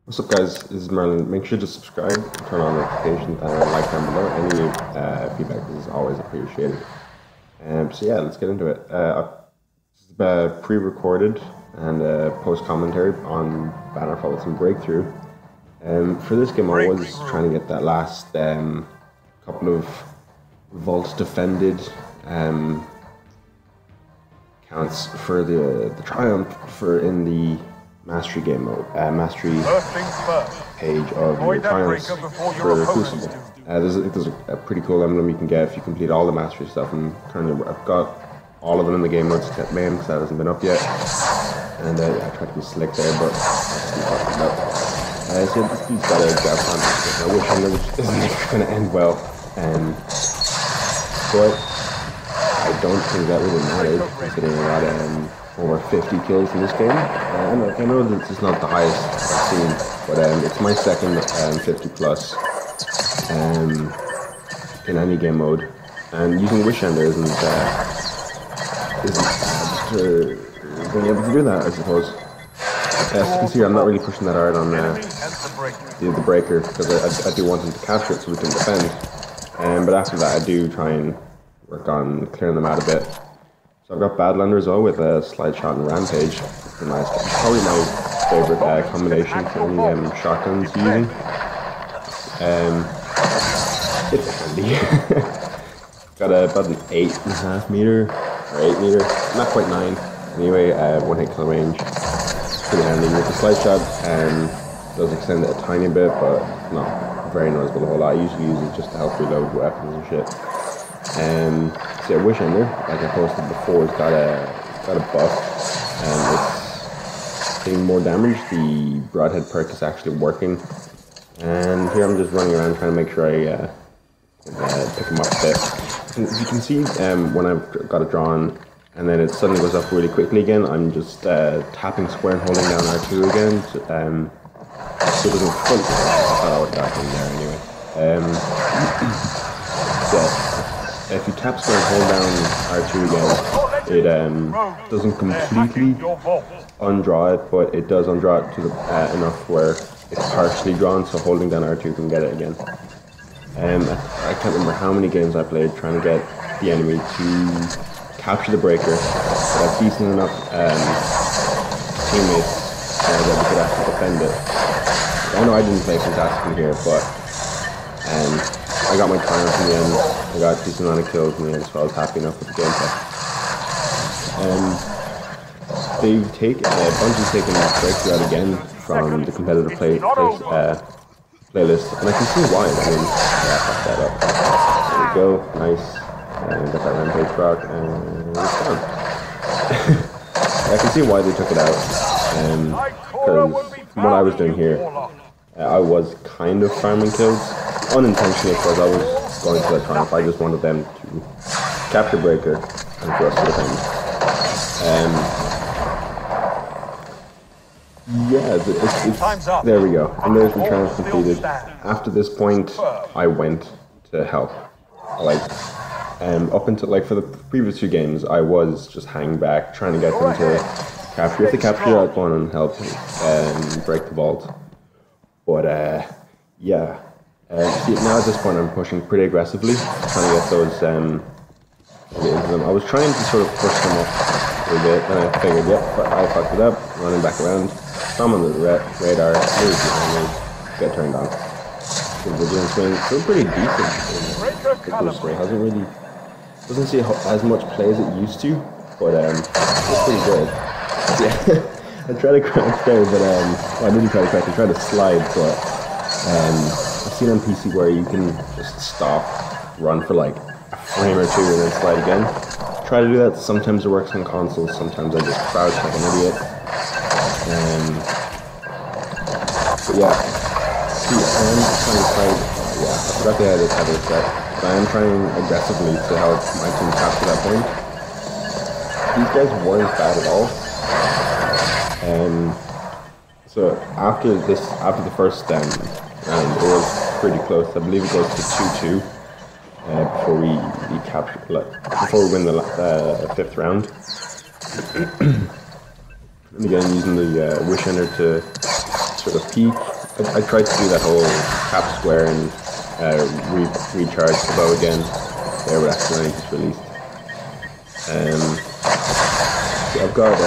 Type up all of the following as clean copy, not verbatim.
What's up, guys? This is Merlin. Make sure to subscribe, turn on notifications, and like down below. Any feedback is always appreciated. So yeah, let's get into it. Pre-recorded and post-commentary on Bannerfall with some breakthrough. For this game, I was trying to get that last couple of vaults defended counts for the triumph for in the mastery game mode, mastery page of your triumphs for Crucible. There's a pretty cool emblem you can get if you complete all the mastery stuff, and currently I've got all of them in the game mode except main because that hasn't been up yet. And I tried to be slick there, but that's too fucking up. So this dude's got a grab on I wish I know which isn't going to end well. But I don't think that really matters, considering I got over 50 kills in this game. I know this is not the highest I've seen, but it's my second 50 plus in any game mode. And using Wish Ender isn't being able to do that, I suppose. As you can see, I'm not really pushing that hard on the breaker, because I do want him to capture it so we can defend. But after that, I do try and work on clearing them out a bit. So I've got Badlander as well with a Slide Shot and Rampage. It's nice. It's probably my favorite combination for any shotguns using. It's handy. Got about an 8.5 meter, or 8 meter, not quite 9. Anyway, 1 hit kill range. Pretty handy with the Slide Shot, does extend it a tiny bit, but not very noticeable a whole lot. I usually use it just to help reload weapons and shit. So yeah, Wish Ender, like I posted before, has got a buff, and it's getting more damage. The Broadhead perk is actually working, and here I'm just running around trying to make sure I pick him up a bit. And as you can see, when I've got it drawn, and then it suddenly goes up really quickly again, I'm just tapping square and holding down R2 again, so it doesn't front. I thought I would got in there anyway. So if you tap square and hold down R2 again, it doesn't completely undraw it, but it does undraw it to the, enough where it's partially drawn, so holding down R2 can get it again. I can't remember how many games I played trying to get the enemy to capture the breaker, but I've decent enough teammates that we could actually defend it. I know I didn't play fantastically here, but I got my triumph in the end. I got a decent amount of kills in the end, so I was happy enough with the gameplay. Bungie's taken breakthrough out again from the competitive playlist, and I can see why. I mean, yeah, fuck that up. There we go, nice. And got that Rampage proc, and it's done. I can see why they took it out, because from what I was doing here, I was kind of farming kills, unintentionally, because I was going for the triumph. I just wanted them to capture breaker and for us to defend. Yeah, there we go. And there's the triumph completed. After this point, I went to help. Up until, for the previous 2 games, I was just hanging back, trying to get them to capture. If they capture, I'd go on and help break the vault. But, yeah. See, now at this point, I'm pushing pretty aggressively, trying to get those, into them. I was trying to sort of push them up a little bit, then I figured, yep, I fucked it up, running back around. So I'm on the radar, moves behind me, get turned on. The Vigilance Wing, still pretty decent. The Spray doesn't see as much play as it used to, but it's pretty good. Yeah, I tried to crouch there, but well, I didn't try to crouch, I tried to slide, but I've seen on PC where you can just stop, run for like a frame or 2 and then slide again. Try to do that. Sometimes it works on consoles, sometimes I just crouch like an idiot. But yeah, see, I am trying to fight. Yeah, I forgot they had this other set. But I am trying aggressively to help my team capture that point. These guys weren't bad at all. So after the first round, it was pretty close. I believe it goes to 2-2 before we capture, before we win the 5th round. And again, using the Wish Ender to sort of peek I tried to do that whole cap square and recharge the bow again. There, but accidentally just released. See, I've got.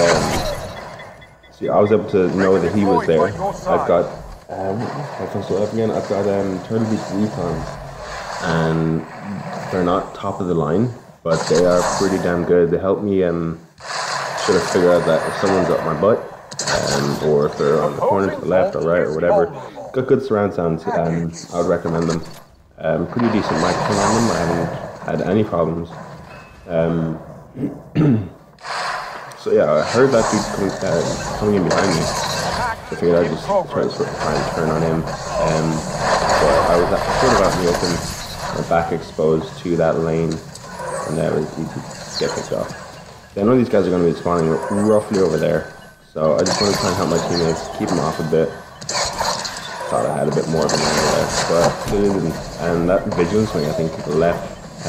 See, I was able to know that he was there. I've got. I've got Turtle Beach recons, and they're not top of the line, but they are pretty damn good. They help me sort of figure out that if someone's up my butt, or if they're on the corner to the left or right or whatever. Got good surround sounds. I would recommend them. Pretty decent microphone on them. I haven't had any problems. So yeah, I heard that dude coming in behind me. So I figured I'd just try to sort of try and turn on him. But I was sort of out in the open, my back exposed to that lane, and it was easy to get picked off. I know these guys are going to be spawning roughly over there, so I just want to try and help my teammates, keep them off a bit. Thought I had a bit more of an angle there, but it didn't. And that vigilance swing, I think, to the left, I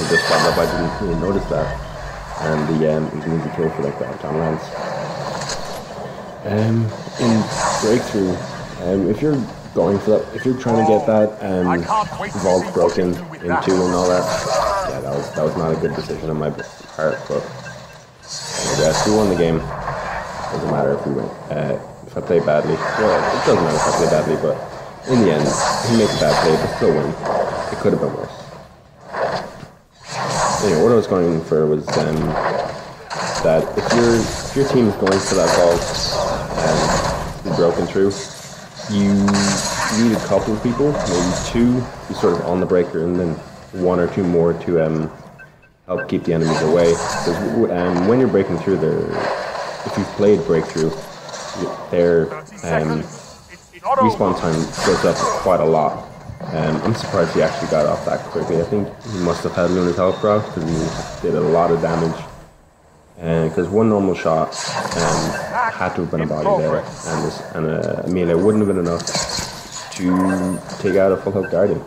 just got up, I didn't really notice that. And it was an easy kill for like that on Lance. In breakthrough, if you're going for that, if you're trying to get that vault broken into and all that, yeah, that was not a good decision on my part. But yes, we won the game. Doesn't matter if we win. If I play badly, well, it doesn't matter if I play badly, but in the end, he makes a bad play, but still win. It could have been worse. Anyway, what I was going for was that if your team is going for that vault and be broken through, you need a couple of people, maybe two, be sort of on the breaker, and then one or two more to help keep the enemies away. Because when you're breaking through, if you've played breakthrough, their respawn time goes up quite a lot. I'm surprised he actually got off that quickly. I think he must have had Luna's health proc because he did a lot of damage. Because one normal shot had to have been a body there, and a melee wouldn't have been enough to take out a full health guardian.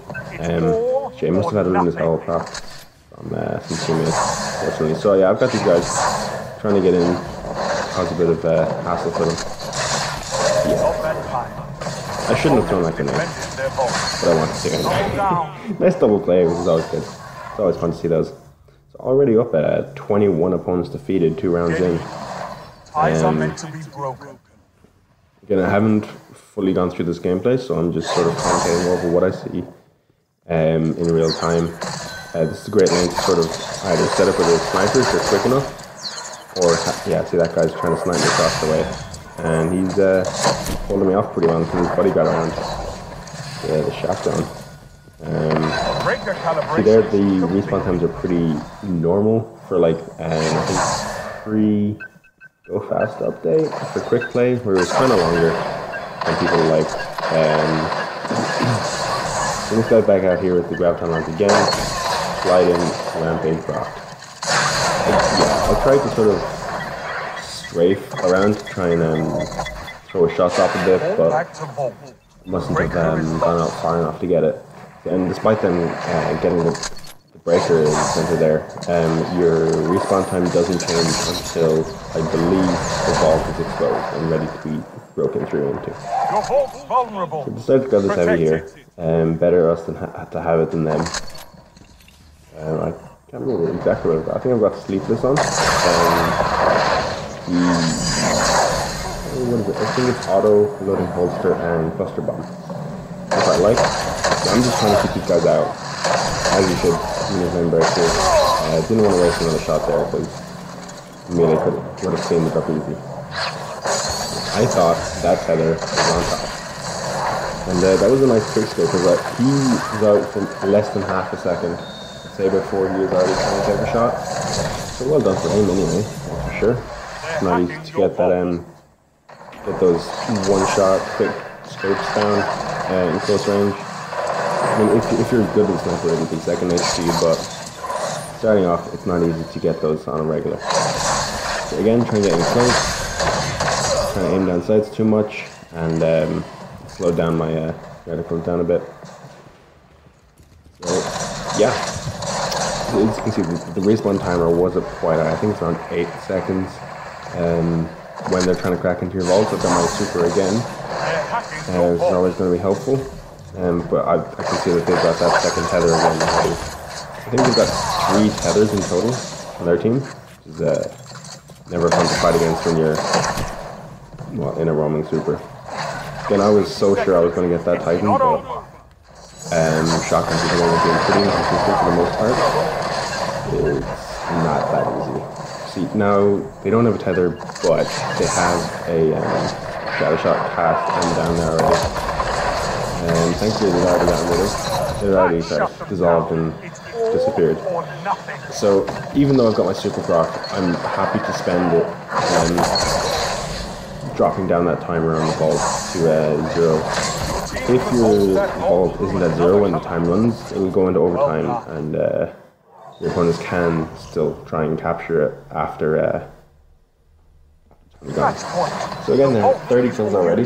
Jay must have had Luna's health proc from some teammates, fortunately. So yeah, I've got these guys trying to get in, cause a bit of hassle for them. Yeah. I shouldn't have thrown that grenade, but I want to see it. Nice double play, which is always good. It's always fun to see those. So already up at 21 opponents defeated, 2 rounds in. Again, I haven't fully gone through this gameplay, so I'm just sort of commentating over what I see in real time. This is a great lane to sort of either set up with a sniper if they're quick enough, or yeah, see that guy's trying to snipe me across the way. And he's holding me off pretty well until his buddy got around. Yeah, the shotgun. See there, the respawn times are pretty normal for like, I think pre-go fast update for quick play, where it was kind of longer than people like. So this guy's back out here with the graviton lance again, slide in, rampage rock. Yeah, I tried to sort of strafe around to try and throw a shot off a bit, but mustn't have gone out far enough to get it. And despite them getting the breaker in the center there, your respawn time doesn't change until, I believe, the vault is exposed and ready to be broken through into. So decided to go this heavy here. Better us to have it than them. I can't remember exactly what I've got. I think I've got Sleepless on. What is it? I think it's auto, loading holster, and cluster bomb. Which I like. So I'm just trying to keep these guys out, as you should when you're playing breakthrough. I didn't want to waste another shot there because melee would have cleaned it up easy. I thought that tether was on top. And that was a nice trick there because he was out for less than half a second. I'd say before he was already trying to take a shot. So well done for him anyway, that's for sure. It's not easy to get that get those one-shot quick scopes down in close range. I mean, if you're good with sniper, it'll be second nature to you, but starting off, it's not easy to get those on a regular. So again, trying to get in close, trying to aim down sights too much, and slow down my reticles down a bit. So yeah, as you can see, the respawn timer was up quite high. I think it's around 8 seconds. When they're trying to crack into your vault, I've got my super again. is always going to be helpful. But I can see that they've got that second tether again already. I think they've got 3 tethers in total on their team, which is never fun to fight against when you're, well, in a roaming super. Again, I was so sure I was going to get that Titan, but shotguns are going to be pretty inconsistent for the most part. It's not that easy. See, now they don't have a tether, but they have a shadow shot cast and down there already. And thankfully they've already gotten rid of. They're already dissolved and disappeared. So even though I've got my super proc, I'm happy to spend it dropping down that timer on the vault to 0. If your vault isn't at 0 when the time runs, it will go into overtime, and your opponents can still try and capture it after time gone. So again, there are 30 kills already.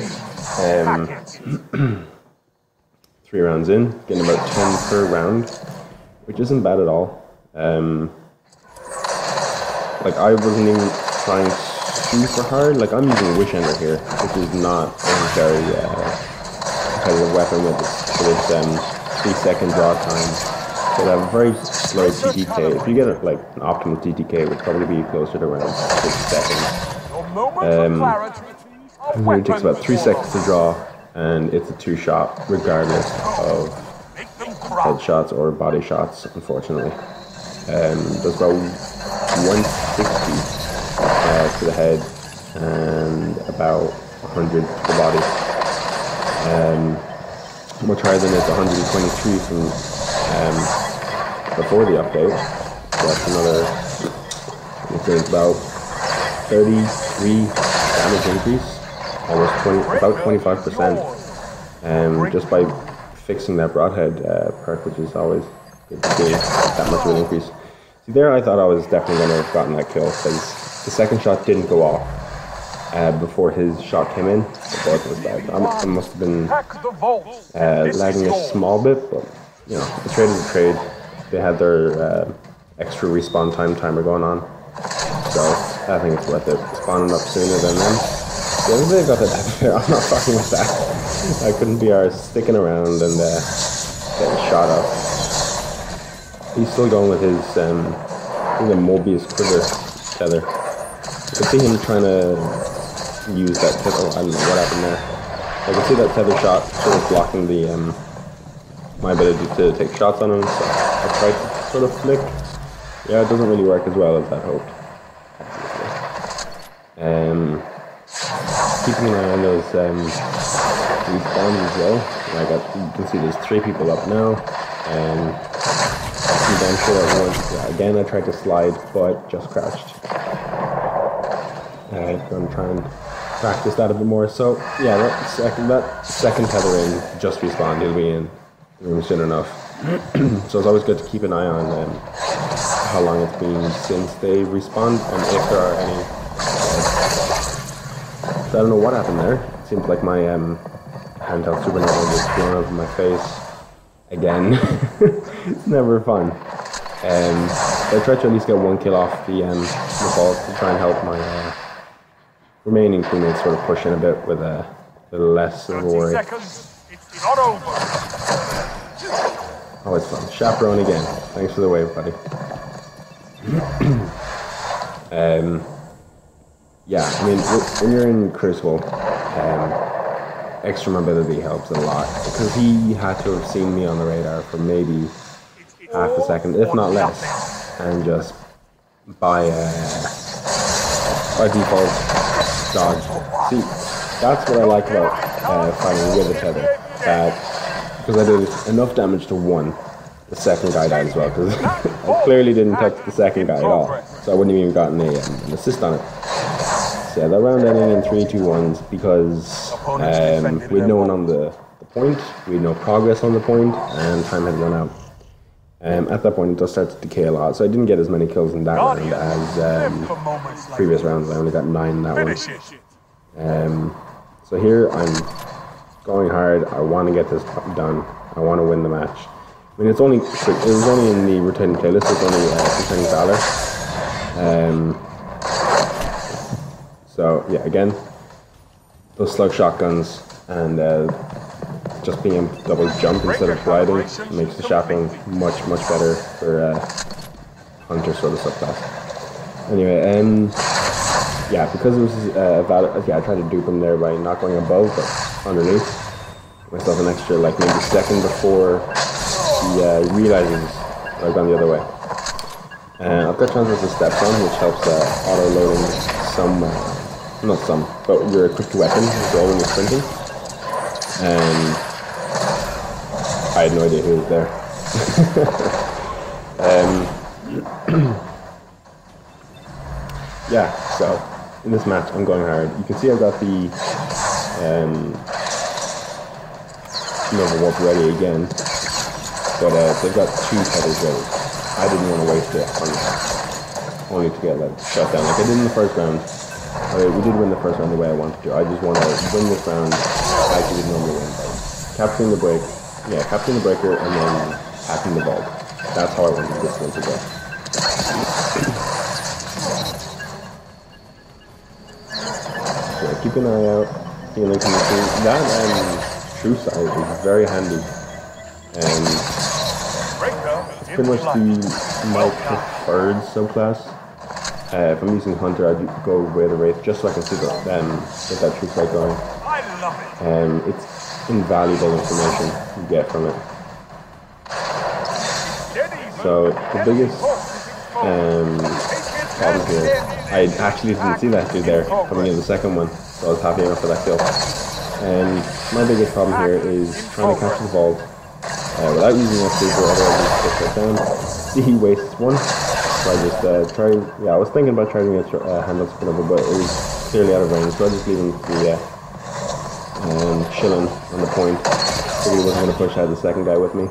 3 rounds in, getting about 10 per round, which isn't bad at all. Like, I wasn't even trying super hard. Like, I'm using Wish Ender here, which is not a very competitive weapon with its 3-second draw time. So they have a very slow TTK. If you get like an optimal TTK, it would probably be closer to around 6 seconds. It takes about 3 seconds to draw, and it's a 2-shot, regardless of headshots or body shots, unfortunately. Does about 160 to the head, and about 100 to the body. Much higher than it's 123 from before the update. So that's another, it's about 33 damage increase. Almost about 25%, just by fixing that broadhead perk, which is always good to see that much of an increase. See, there I thought I was definitely going to have gotten that kill, because the second shot didn't go off before his shot came in. The bullet was bad. I must have been lagging a small bit, but you know, the trade is a trade. They had their extra respawn timer going on, so I think it's worth it. Spawning up sooner than them. Yeah, they've got that there. I'm not fucking with that. I couldn't be ours sticking around and getting shot up. He's still going with his I think a Mobius quiver tether. You can see him trying to use that tether. Oh, I don't know what happened there. I can see that tether shot sort of blocking the my ability to take shots on him. So I tried to sort of flick. Yeah, it doesn't really work as well as I'd hoped. Keeping an eye on those respawns as well. You can see there's 3 people up now, and I'm damn sure everyone. Again, I tried to slide, but just crashed. I'm going to try and practice that a bit more. So yeah, that second tether in just respawned. He'll be in the room soon enough. So it's always good to keep an eye on how long it's been since they respawned, and if there are any. So I don't know what happened there. It seems like my handheld supernova just blown over my face again. It's never fun. I tried to at least get 1 kill off the vault to try and help my remaining teammates sort of push in a bit with a little less of a worry. Always fun. Chaperone again. Thanks for the wave, buddy. Yeah, I mean, when you're in Crucible, extra mobility helps a lot, because he had to have seen me on the radar for maybe half a second, if not less, and just by default dodge. See, that's what I like about fighting with a tether, that because I did enough damage to one, the second guy died as well, because I clearly didn't touch the second guy at all, so I wouldn't have even gotten an assist on it. So yeah, that round ending in 3-2-1s, because we'd no one on the point, we'd no progress on the point, and time had run out. At that point, it does start to decay a lot, so I didn't get as many kills in that round as previous rounds. I only got 9 in that one. So here, I'm going hard. I want to get this done. I want to win the match. I mean, it was only in the rotating playlist. It's only containing Valor. So yeah, again, those slug shotguns and just being able to double jump instead of gliding makes the chaplain much better for hunter sort of subclass. Anyway, yeah, because it was I tried to dupe him there by not going above but underneath. Myself an extra like maybe second before he realizes I've gone the other way. I've got transversal steps on, which helps auto loading some, not some, but you're quick to weapon as well when you're sprinting. I had no idea who was there. Yeah, so in this match I'm going hard. You can see I've got the Nova Warp ready again, but they've got 2 tethers ready. I didn't want to waste it on only to get like shut down like I did in the first round. We did win the first round the way I wanted to. I just want to win this round like we would normally win. Capturing the break, capturing the breaker and then hacking the vault. That's how I wanted this one to go. So keep an eye out. Healing coming through. That true size is very handy. Pretty much my preferred subclass. If I'm using Hunter, I'd go with a Wraith just so I can see get that true sight going. It's invaluable information you get from it. So the biggest problem here, I actually didn't see that dude there coming in the second one, so I was happy enough for that kill. My biggest problem here is trying to catch the vault without using that super, otherwise you just put down. See, he wastes one. So I just tried, I was thinking about trying to get handle spin over, but it was clearly out of range, so I just leave him the chilling on the point. Figured he wasn't going to push out the second guy with me.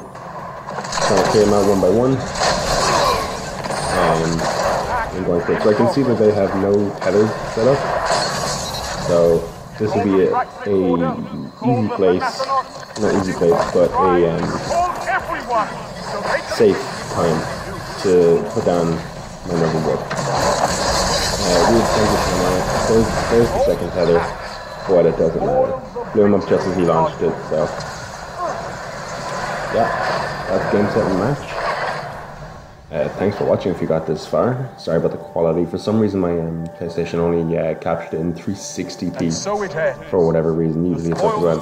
Trying to clear him out one by one. And going for it. So I can see that they have no tethers set up. So this would be a easy place, not easy place, but a safe time to put down my Nova Warp. There's the second tether, but it doesn't matter. Blew him up just as he launched it, so yeah, that's game, set, and match. Thanks for watching if you got this far. Sorry about the quality. For some reason my PlayStation only captured it in 360p for whatever reason. Usually it's up around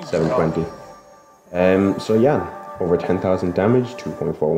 720. So yeah, over 10,000 damage, 2.4